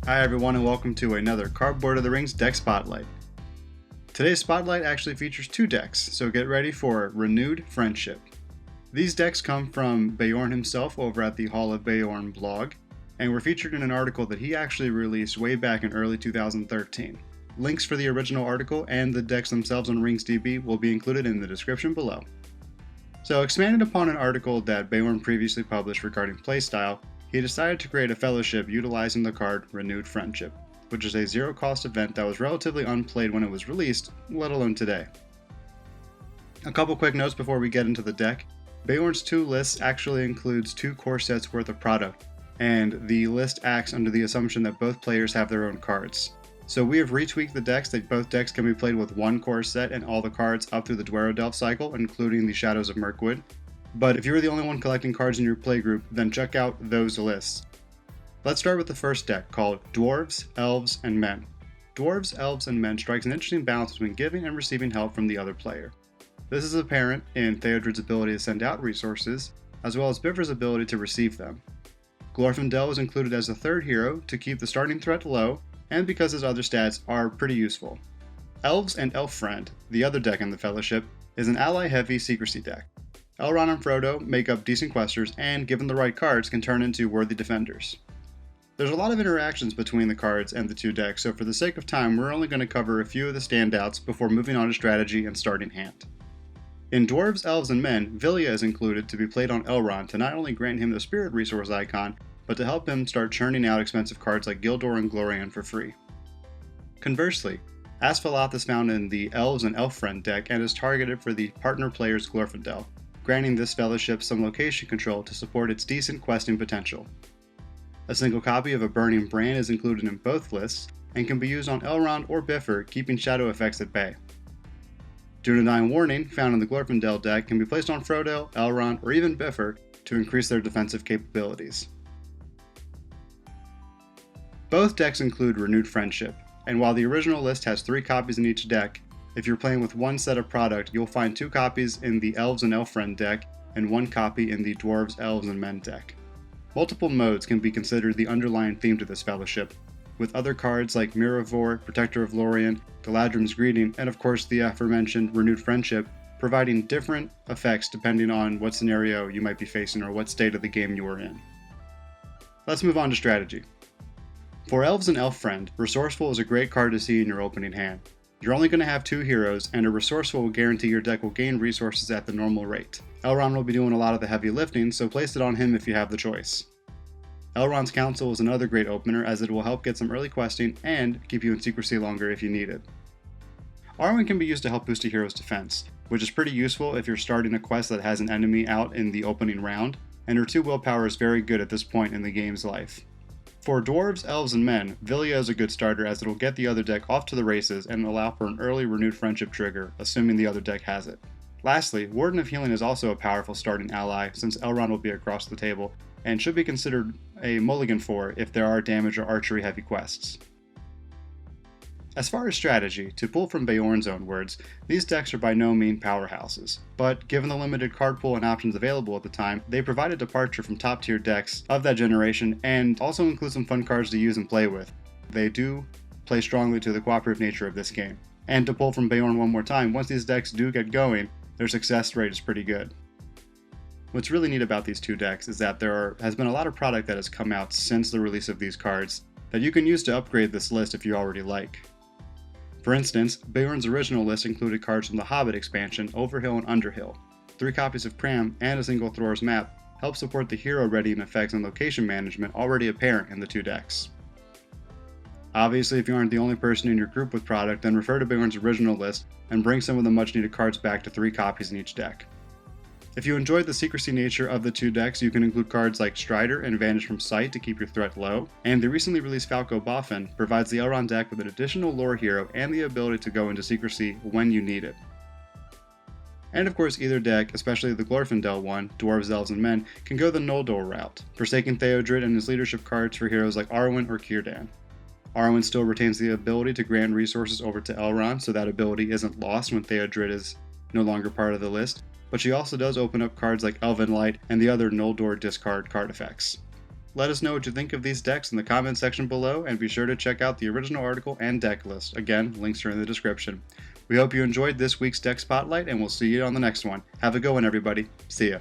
Hi everyone and welcome to another Cardboardoftherings deck spotlight. Today's spotlight actually features two decks, so get ready for Renewed Friendship. These decks come from Beorn himself over at the Hall of Beorn blog, and were featured in an article that he actually released way back in early 2013. Links for the original article and the decks themselves on RingsDB will be included in the description below. So, expanding upon an article that Beorn previously published regarding playstyle, he decided to create a fellowship utilizing the card Renewed Friendship, which is a zero-cost event that was relatively unplayed when it was released, let alone today. A couple quick notes before we get into the deck. Beorn's two lists actually includes 2 core sets worth of product, and the list acts under the assumption that both players have their own cards. So we have retweaked the decks that both decks can be played with 1 core set and all the cards up through the Dwerodelf cycle, including the Shadows of Mirkwood. But if you're the only one collecting cards in your playgroup, then check out those lists. Let's start with the first deck, called Dwarves, Elves, and Men. Dwarves, Elves, and Men strikes an interesting balance between giving and receiving help from the other player. This is apparent in Theodred's ability to send out resources, as well as Bifur's ability to receive them. Glorfindel is included as the third hero to keep the starting threat low, and because his other stats are pretty useful. Elves and Elfriend, the other deck in the Fellowship, is an ally-heavy secrecy deck. Elrond and Frodo make up decent questers and, given the right cards, can turn into worthy defenders. There's a lot of interactions between the cards and the two decks, so for the sake of time, we're only going to cover a few of the standouts before moving on to strategy and starting hand. In Dwarves, Elves, and Men, Villeneuve is included to be played on Elrond to not only grant him the Spirit Resource icon, but to help him start churning out expensive cards like Gildor and Glorian for free. Conversely, Asphalath is found in the Elves and Elfriend deck and is targeted for the partner player's Glorfindel, granting this fellowship some location control to support its decent questing potential. A single copy of a Burning Brand is included in both lists and can be used on Elrond or Bifur, keeping shadow effects at bay. Dunedain Warning, found in the Glorfindel deck, can be placed on Frodo, Elrond, or even Bifur to increase their defensive capabilities. Both decks include Renewed Friendship, and while the original list has 3 copies in each deck, if you're playing with 1 set of product, you'll find 2 copies in the Elves and Elfriend deck and 1 copy in the Dwarves, Elves, and Men deck. Multiple modes can be considered the underlying theme to this fellowship, with other cards like Miravor, Protector of Lorien, Galadrim's Greeting, and of course the aforementioned Renewed Friendship, providing different effects depending on what scenario you might be facing or what state of the game you are in. Let's move on to strategy. For Elves and Elfriend, Resourceful is a great card to see in your opening hand. You're only going to have 2 heroes, and a Resourceful will guarantee your deck will gain resources at the normal rate. Elrond will be doing a lot of the heavy lifting, so place it on him if you have the choice. Elrond's Counsel is another great opener, as it will help get some early questing and keep you in secrecy longer if you need it. Owen can be used to help boost a hero's defense, which is pretty useful if you're starting a quest that has an enemy out in the opening round, and her 2 willpower is very good at this point in the game's life. For Dwarves, Elves, and Men, Villeneuve is a good starter as it will get the other deck off to the races and allow for an early Renewed Friendship trigger, assuming the other deck has it. Lastly, Warden of Healing is also a powerful starting ally, since Elrond will be across the table, and should be considered a mulligan for if there are damage or archery heavy quests. As far as strategy, to pull from Beorn's own words, these decks are by no means powerhouses, but given the limited card pool and options available at the time, they provide a departure from top tier decks of that generation and also include some fun cards to use and play with. They do play strongly to the cooperative nature of this game. And to pull from Beorn one more time, once these decks do get going, their success rate is pretty good. What's really neat about these 2 decks is that there has been a lot of product that has come out since the release of these cards that you can use to upgrade this list if you already like. For instance, Beorn's original list included cards from the Hobbit expansion, Overhill and Underhill. 3 copies of Pram and a single thrower's map help support the hero readying effects and location management already apparent in the 2 decks. Obviously, if you aren't the only person in your group with product, then refer to Beorn's original list and bring some of the much needed cards back to 3 copies in each deck. If you enjoyed the secrecy nature of the 2 decks, you can include cards like Strider and Vanish from Sight to keep your threat low, and the recently released Falco Boffin provides the Elrond deck with an additional lore hero and the ability to go into secrecy when you need it. And of course, either deck, especially the Glorfindel one, Dwarves, Elves, and Men, can go the Noldor route, forsaking Theodred and his leadership cards for heroes like Arwen or Círdan. Arwen still retains the ability to grant resources over to Elrond, so that ability isn't lost when Theodred is no longer part of the list, but she also does open up cards like Elven Light and the other Noldor discard card effects. Let us know what you think of these decks in the comment section below, and be sure to check out the original article and deck list. Again, links are in the description. We hope you enjoyed this week's deck spotlight, and we'll see you on the next one. Have a good one, everybody. See ya.